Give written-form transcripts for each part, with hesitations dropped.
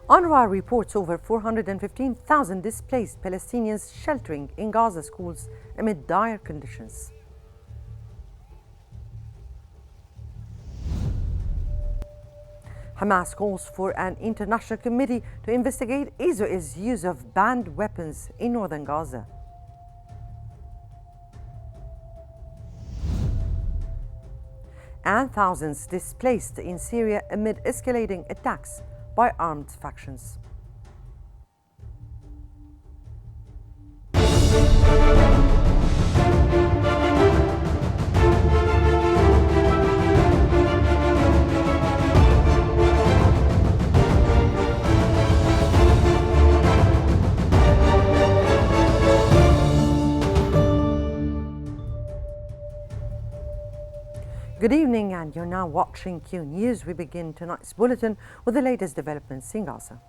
UNRWA reports over 415,000 displaced Palestinians sheltering in Gaza schools amid dire conditions. Hamas calls for an international committee to investigate Israel's use of banned weapons in northern Gaza. And thousands displaced in Syria amid escalating attacks by armed factions. Good evening, and you're now watching Qnews. We begin tonight's bulletin with the latest developments in Gaza.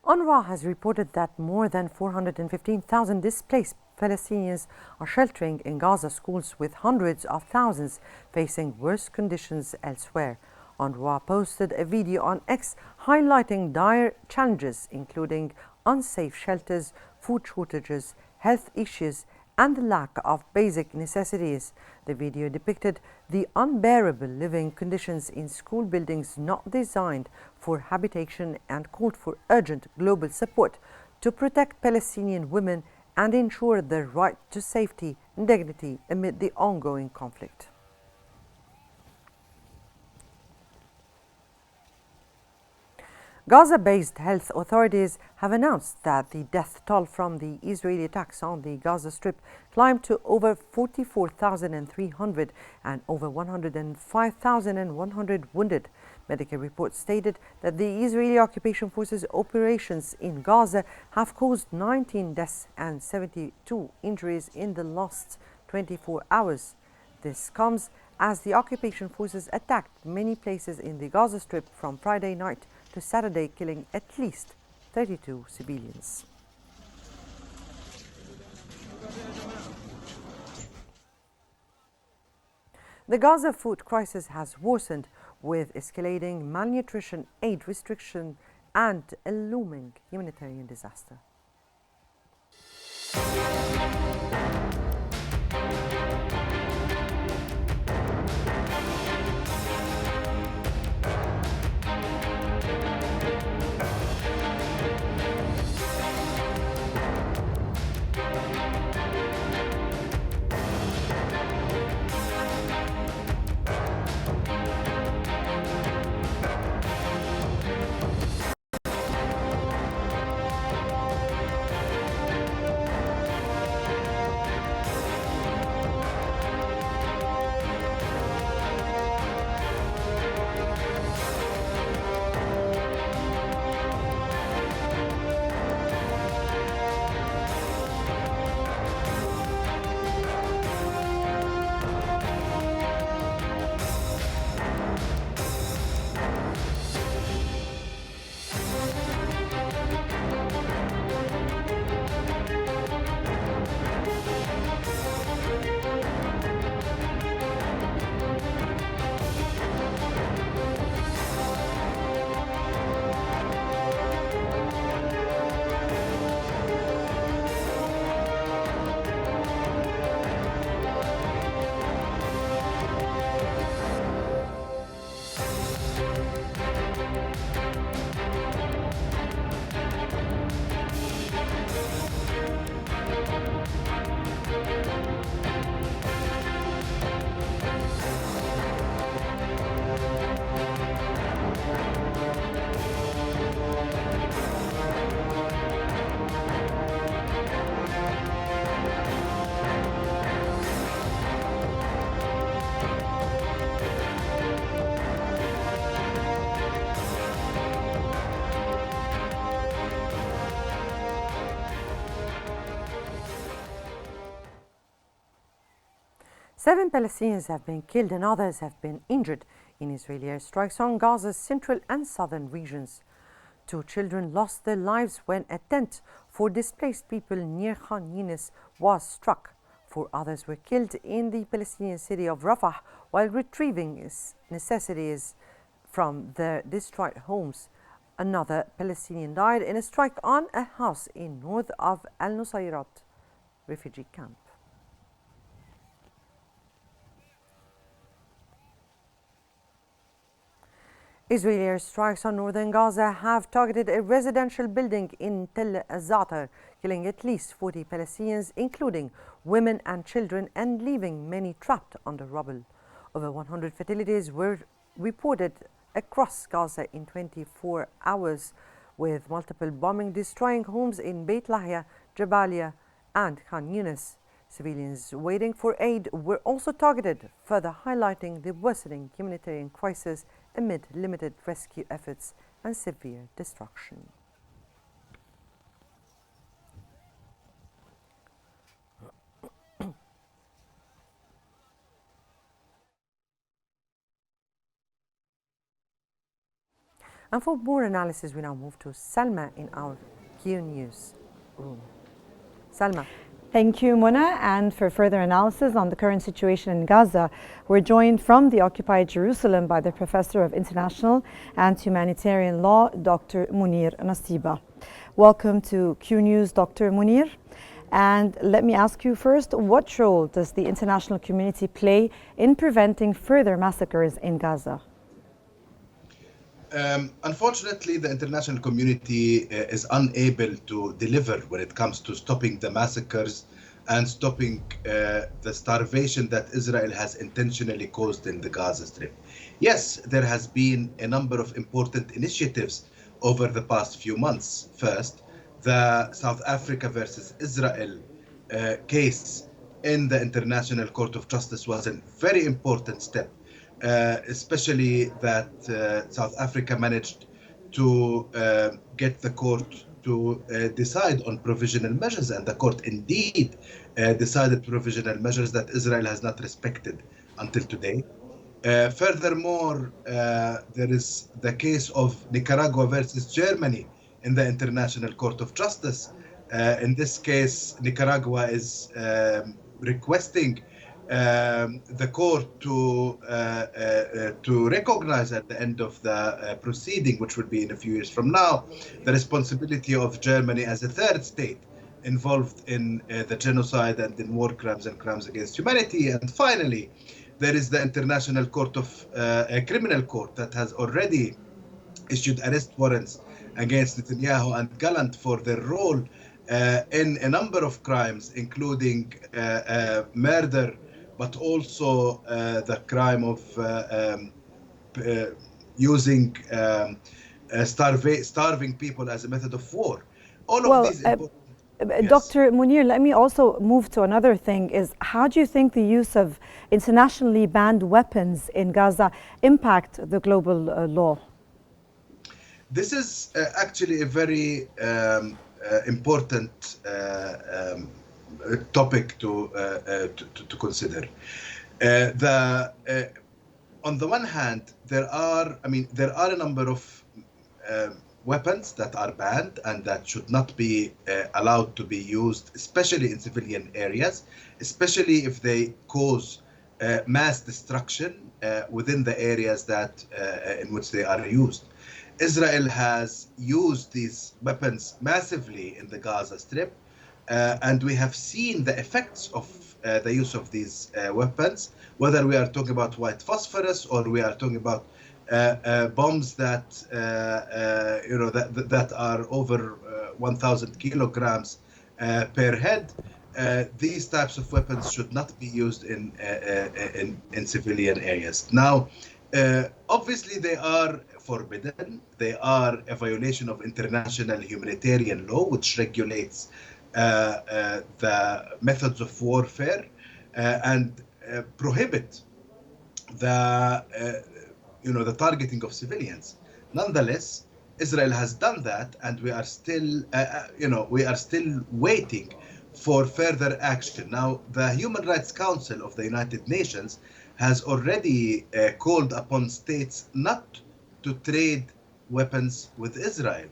UNRWA has reported that more than 415,000 displaced Palestinians are sheltering in Gaza schools, with hundreds of thousands facing worse conditions elsewhere. UNRWA posted a video on X highlighting dire challenges, including unsafe shelters, food shortages, health issues, and the lack of basic necessities. The video depicted the unbearable living conditions in school buildings not designed for habitation and called for urgent global support to protect Palestinian women and ensure their right to safety and dignity amid the ongoing conflict. Gaza-based health authorities have announced that the death toll from the Israeli attacks on the Gaza Strip climbed to over 44,300 and over 105,100 wounded. Medical reports stated that the Israeli occupation forces' operations in Gaza have caused 19 deaths and 72 injuries in the last 24 hours. This comes as the occupation forces attacked many places in the Gaza Strip from Friday night to Saturday, killing at least 32 civilians. The Gaza food crisis has worsened, with escalating malnutrition, aid restriction, and a looming humanitarian disaster. Seven Palestinians have been killed and others have been injured in Israeli airstrikes on Gaza's central and southern regions. 2 children lost their lives when a tent for displaced people near Khan Yunis was struck. 4 others were killed in the Palestinian city of Rafah while retrieving necessities from their destroyed homes. Another Palestinian died in a strike on a house in north of Al Nusayrat refugee camp. Israeli airstrikes on northern Gaza have targeted a residential building in Tel Zatar, killing at least 40 Palestinians, including women and children, and leaving many trapped under rubble. Over 100 fatalities were reported across Gaza in 24 hours, with multiple bombing destroying homes in Beit Lahia, Jabalia, and Khan Yunis. Civilians waiting for aid were also targeted, further highlighting the worsening humanitarian crisis amid limited rescue efforts and severe destruction. And for more analysis, we now move to Salma in our Qnews room. Salma. Thank you, Mona. And for further analysis on the current situation in Gaza, we're joined from the occupied Jerusalem by the Professor of International and Humanitarian Law, Dr. Munir Nasiba. Welcome to Qnews, Dr. Munir. And let me ask you first, what role does the international community play in preventing further massacres in Gaza? Unfortunately, the international community is unable to deliver when it comes to stopping the massacres and stopping the starvation that Israel has intentionally caused in the Gaza Strip. Yes, there has been a number of important initiatives over the past few months. First, the South Africa versus Israel case in the International Court of Justice was a very important step. Especially that South Africa managed to get the court to decide on provisional measures, and the court indeed decided provisional measures that Israel has not respected until today. Furthermore, there is the case of Nicaragua versus Germany in the International Court of Justice. In this case, Nicaragua is requesting the court to recognize at the end of the proceeding, which will be in a few years from now, the responsibility of Germany as a third state involved in the genocide and in war crimes and crimes against humanity. And finally, there is the International Court of Criminal Court that has already issued arrest warrants against Netanyahu and Gallant for their role in a number of crimes, including murder, but also the crime of using starving people as a method of war. All of these important. Yes. Dr. Munir, let me also move to another thing. Is how do you think the use of internationally banned weapons in Gaza impact the global law? This is actually a very important topic to consider. On the one hand, there are a number of weapons that are banned and that should not be allowed to be used, especially in civilian areas, especially if they cause mass destruction within the areas that in which they are used. Israel has used these weapons massively in the Gaza Strip, and we have seen the effects of the use of these weapons, whether we are talking about white phosphorus or we are talking about bombs that that are over 1,000 kilograms per head. These types of weapons should not be used in civilian areas. Now, obviously, they are forbidden. They are a violation of international humanitarian law, which regulates the methods of warfare and prohibit the targeting of civilians. Nonetheless, Israel has done that, and we are still waiting for further action. Now, the Human Rights Council of the United Nations has already called upon states not to trade weapons with Israel.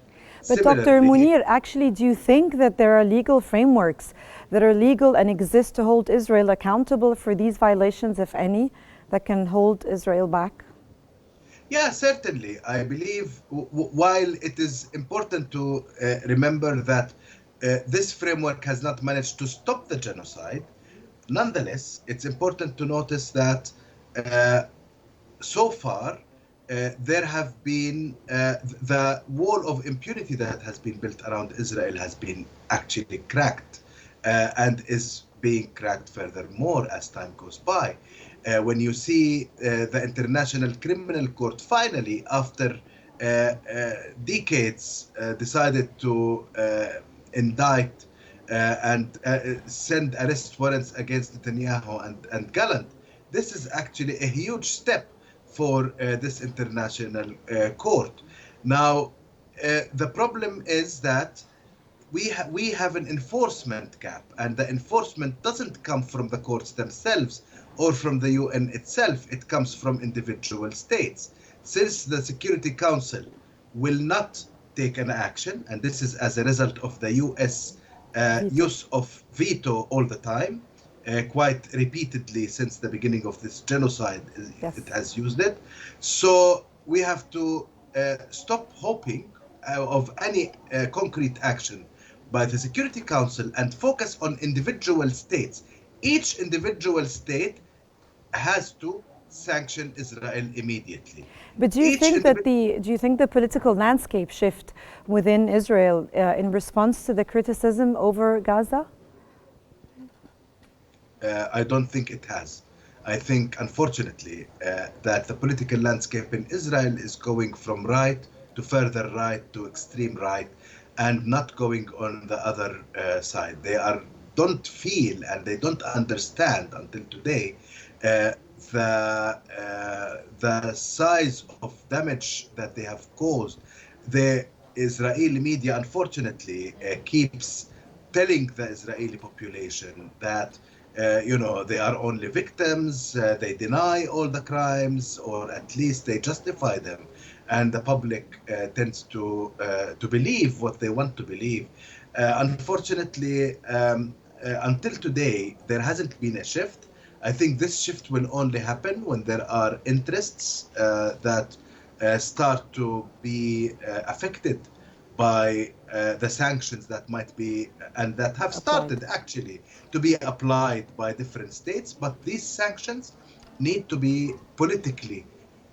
But Dr. Munir, actually, do you think that there are legal frameworks that are legal and exist to hold Israel accountable for these violations, if any, that can hold Israel back? Yeah, certainly. I believe while it is important to remember that this framework has not managed to stop the genocide, nonetheless, it's important to notice that uh, so far there have been the wall of impunity that has been built around Israel has been actually cracked and is being cracked furthermore as time goes by. When you see the International Criminal Court finally, after decades, decided to indict and send arrest warrants against Netanyahu and Gallant, this is actually a huge step for this international court. Now, the problem is that we have an enforcement gap, and the enforcement doesn't come from the courts themselves or from the UN itself. It comes from individual states. Since the Security Council will not take an action, and this is as a result of the US use of veto all the time, quite repeatedly since the beginning of this genocide, Yes. it has used it. So we have to stop hoping of any concrete action by the Security Council and focus on individual states. Each individual state has to sanction Israel immediately. But do you think that the political landscape shift within Israel in response to the criticism over Gaza? I don't think it has. I think, unfortunately, that the political landscape in Israel is going from right to further right to extreme right, and not going on the other side. They don't feel and they don't understand until today the size of damage that they have caused. The Israeli media, unfortunately, keeps telling the Israeli population that they are only victims, they deny all the crimes, or at least they justify them. And the public tends to believe what they want to believe. Unfortunately, until today, there hasn't been a shift. I think this shift will only happen when there are interests that start to be affected by the sanctions that might be and that have started actually to be applied by different states. But these sanctions need to be politically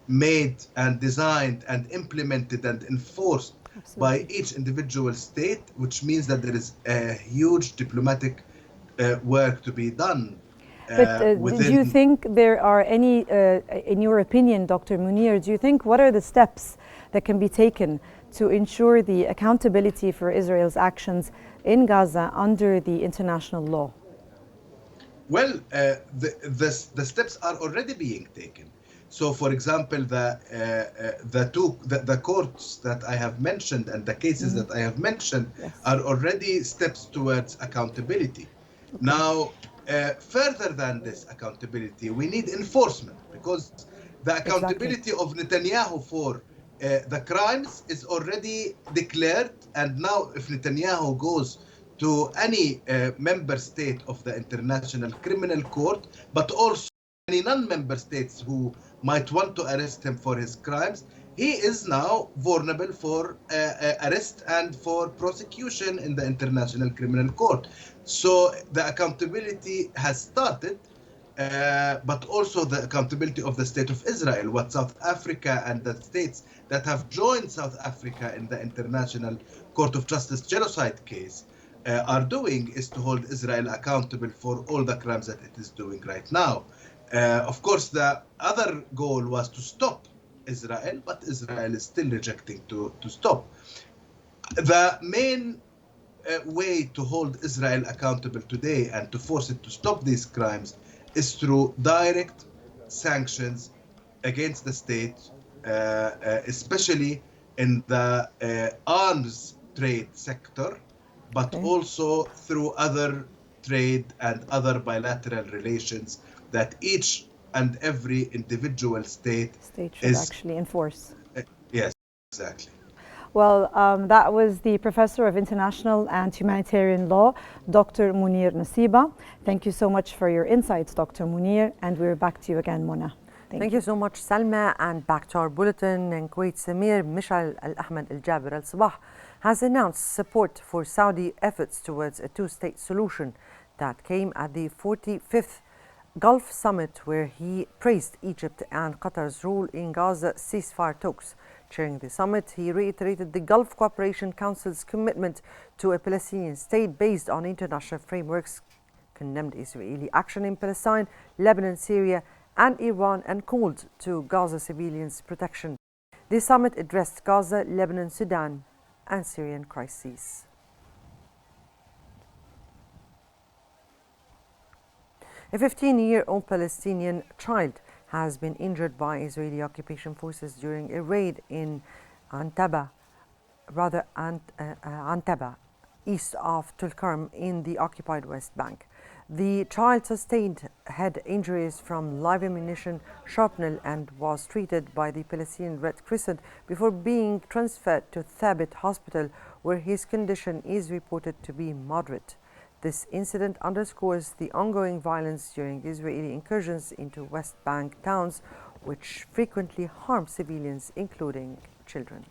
made and designed and implemented and enforced by each individual state, which means that there is a huge diplomatic work to be done. But do you think there are any, in your opinion, Dr. Munir, do you think what are the steps that can be taken to ensure the accountability for Israel's actions in Gaza under the international law? Well, the steps are already being taken. So, for example, the courts that I have mentioned and the cases that I have mentioned are already steps towards accountability. Now, further than this accountability, we need enforcement, because the accountability of Netanyahu for the crimes is already declared. And now if Netanyahu goes to any member state of the International Criminal Court, but also any non-member states who might want to arrest him for his crimes, he is now vulnerable for arrest and for prosecution in the International Criminal Court. So the accountability has started, but also the accountability of the State of Israel. What South Africa and the states that have joined South Africa in the International Court of Justice genocide case are doing is to hold Israel accountable for all the crimes that it is doing right now. Of course, the other goal was to stop Israel, but Israel is still rejecting to stop. The main way to hold Israel accountable today and to force it to stop these crimes is through direct sanctions against the state, especially in the arms trade sector, but also through other trade and other bilateral relations that each and every individual state should actually enforce. Yes, exactly. Well, that was the Professor of International and Humanitarian Law, Dr. Munir Nasiba. Thank you so much for your insights, Dr. Munir, and we're back to you again, Mona. Thank you so much, Salma. And back to our bulletin. In Kuwait's Emir Mishal Al-Ahmed Al-Jaber Al-Sabah has announced support for Saudi efforts towards a two-state solution that came at the 45th Gulf Summit, where he praised Egypt and Qatar's role in Gaza ceasefire talks. Chairing the summit, he reiterated the Gulf Cooperation Council's commitment to a Palestinian state based on international frameworks, condemned Israeli action in Palestine, Lebanon, Syria, and Iran, and called to Gaza civilians' protection. The summit addressed Gaza, Lebanon, Sudan, and Syrian crises. A 15-year-old Palestinian child has been injured by Israeli occupation forces during a raid in Antaba, east of Tulkarm in the occupied West Bank. The child sustained head injuries from live ammunition shrapnel and was treated by the Palestinian Red Crescent before being transferred to Thabit Hospital, where his condition is reported to be moderate. This incident underscores the ongoing violence during Israeli incursions into West Bank towns, which frequently harm civilians, including children.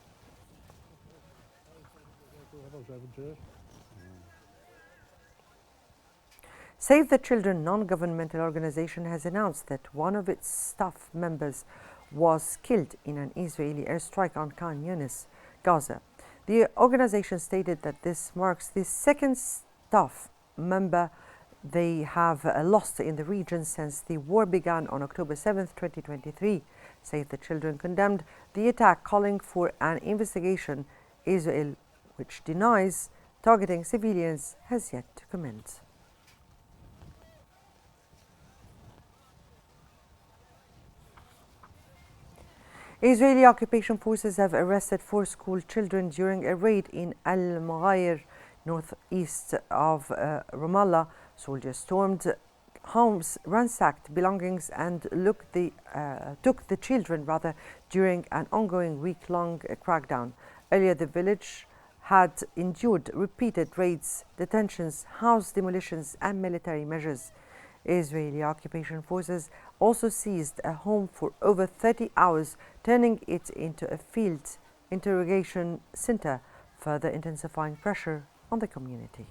Save the Children non-governmental organization has announced that one of its staff members was killed in an Israeli airstrike on Khan Yunis, Gaza. The organization stated that this marks the second staff member they have lost in the region since the war began on October 7, 2023. Save the Children condemned the attack, calling for an investigation. Israel, which denies targeting civilians, has yet to comment. Israeli occupation forces have arrested 4 school children during a raid in Al-Mughayr, northeast of Ramallah. Soldiers stormed homes, ransacked belongings, and took the children during an ongoing week-long crackdown. Earlier, the village had endured repeated raids, detentions, house demolitions, and military measures. Israeli occupation forces also seized a home for over 30 hours, turning it into a field interrogation center, further intensifying pressure on the community.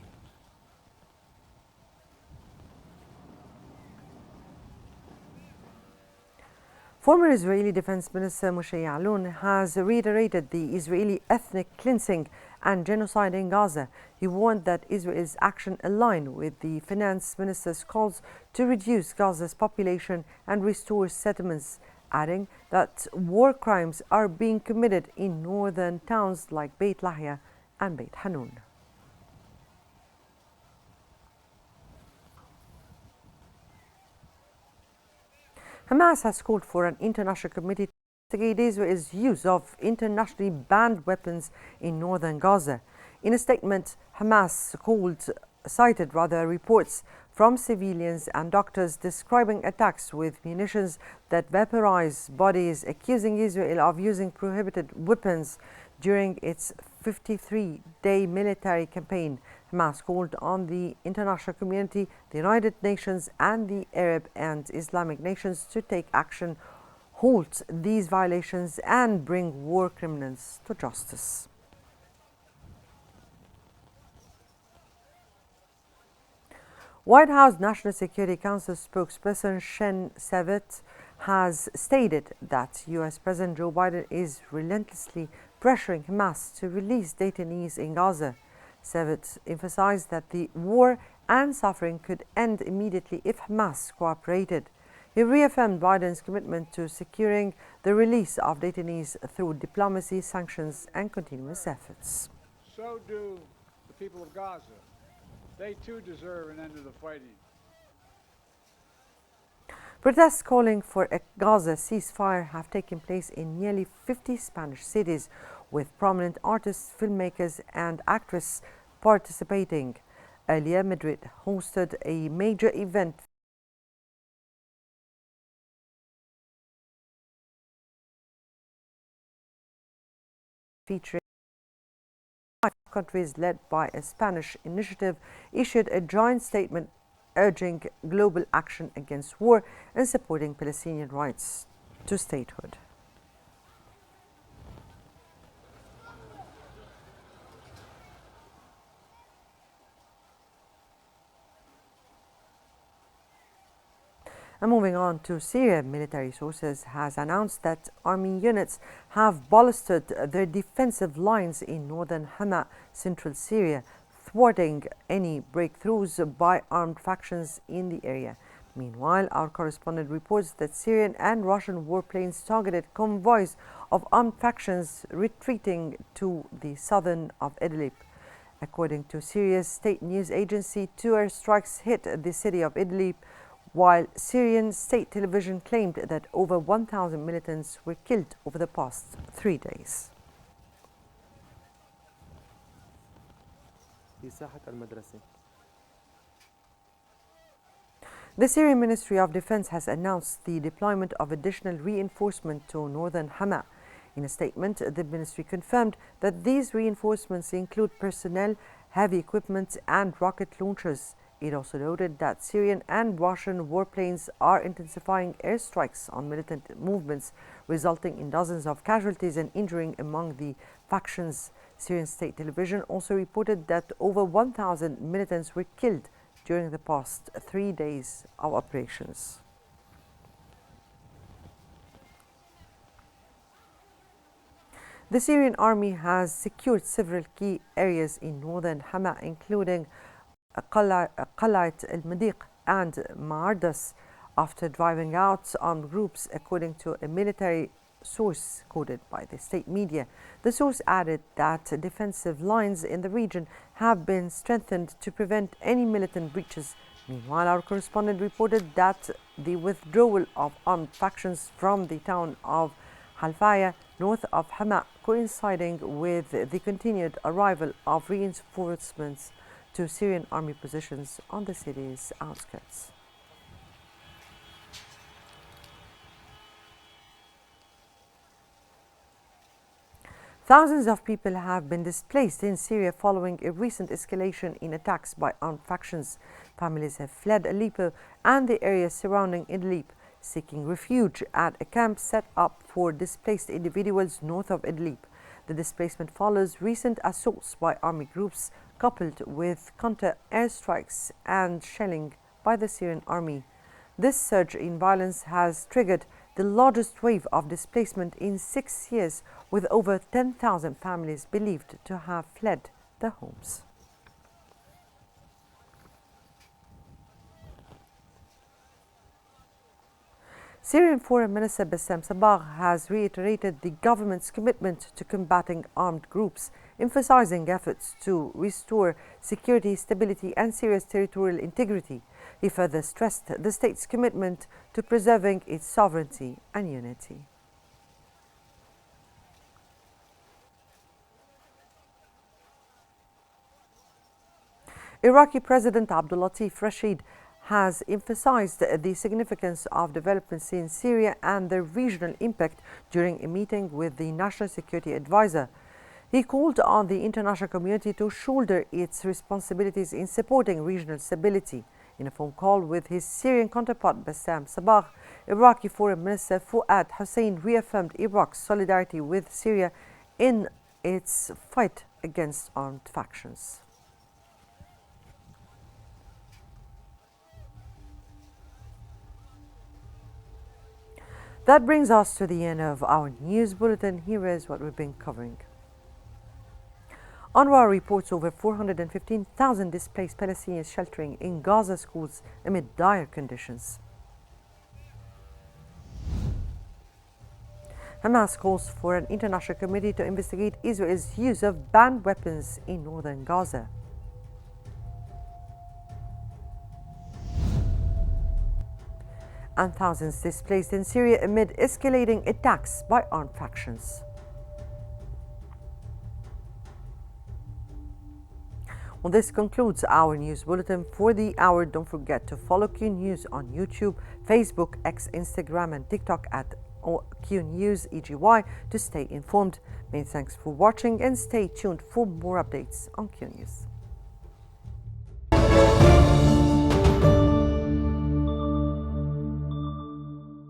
Former Israeli Defense Minister Moshe Ya'alon has reiterated the Israeli ethnic cleansing and genocide in Gaza. He warned that Israel's action aligned with the finance minister's calls to reduce Gaza's population and restore settlements, adding that war crimes are being committed in northern towns like Beit Lahia and Beit Hanun. Hamas has called for an international committee to investigate Israel's use of internationally banned weapons in northern Gaza. In a statement, Hamas cited reports from civilians and doctors describing attacks with munitions that vaporize bodies, accusing Israel of using prohibited weapons during its 53-day military campaign. Hamas called on the international community, the United Nations, and the Arab and Islamic nations to take action, halt these violations, and bring war criminals to justice. White House National Security Council spokesperson Chen Savet has stated that U.S. President Joe Biden is relentlessly pressuring Hamas to release detainees in Gaza. Savet emphasized that the war and suffering could end immediately if Hamas cooperated. He reaffirmed Biden's commitment to securing the release of detainees through diplomacy, sanctions, and continuous efforts. So do the people of Gaza. They too deserve an end to the fighting. Protests calling for a Gaza ceasefire have taken place in nearly 50 Spanish cities, with prominent artists, filmmakers, and actresses participating. Earlier, Madrid hosted a major event featuring 5 countries led by a Spanish initiative, issued a joint statement urging global action against war and supporting Palestinian rights. to statehood. And moving on to Syria, military sources has announced that army units have bolstered their defensive lines in northern Hama, central Syria, thwarting any breakthroughs by armed factions in the area. Meanwhile, our correspondent reports that Syrian and Russian warplanes targeted convoys of armed factions retreating to the southern of Idlib. According to Syria's state news agency, 2 airstrikes hit the city of Idlib, while Syrian state television claimed that over 1,000 militants were killed over the past 3 days. The Syrian Ministry of Defense has announced the deployment of additional reinforcement to northern Hama. In a statement, the ministry confirmed that these reinforcements include personnel, heavy equipment, and rocket launchers. It also noted that Syrian and Russian warplanes are intensifying airstrikes on militant movements, resulting in dozens of casualties and injuring among the factions. Syrian state television also reported that over 1,000 militants were killed during the past 3 days of operations. The Syrian army has secured several key areas in northern Hama, including Qalayt al-Madiq and Ma'ardas, after driving out armed groups, according to a military source quoted by the state media. The source added that defensive lines in the region have been strengthened to prevent any militant breaches. Meanwhile, our correspondent reported that the withdrawal of armed factions from the town of Halfaya, north of Hama, coinciding with the continued arrival of reinforcements to Syrian army positions on the city's outskirts. Thousands of people have been displaced in Syria following a recent escalation in attacks by armed factions. Families have fled Aleppo and the areas surrounding Idlib, seeking refuge at a camp set up for displaced individuals north of Idlib. The displacement follows recent assaults by army groups, coupled with counter airstrikes and shelling by the Syrian army. This surge in violence has triggered the largest wave of displacement in 6 years, with over 10,000 families believed to have fled their homes. Syrian Foreign Minister Bassam Sabah has reiterated the government's commitment to combating armed groups, emphasizing efforts to restore security, stability, and Syria's territorial integrity. He further stressed the state's commitment to preserving its sovereignty and unity. Iraqi President Abdul Latif Rashid has emphasized the significance of developments in Syria and their regional impact during a meeting with the National Security Advisor. He called on the international community to shoulder its responsibilities in supporting regional stability. In a phone call with his Syrian counterpart Bassam Sabah, Iraqi Foreign Minister Fuad Hussein reaffirmed Iraq's solidarity with Syria in its fight against armed factions. That brings us to the end of our news bulletin. Here is what we've been covering. UNRWA reports over 415,000 displaced Palestinians sheltering in Gaza schools amid dire conditions. Hamas calls for an international committee to investigate Israel's use of banned weapons in northern Gaza. And thousands displaced in Syria amid escalating attacks by armed factions. Well, this concludes our news bulletin for the hour. Don't forget to follow Qnews on YouTube, Facebook, X, Instagram, and TikTok at Qnews EGY to stay informed. Many thanks for watching and stay tuned for more updates on Qnews.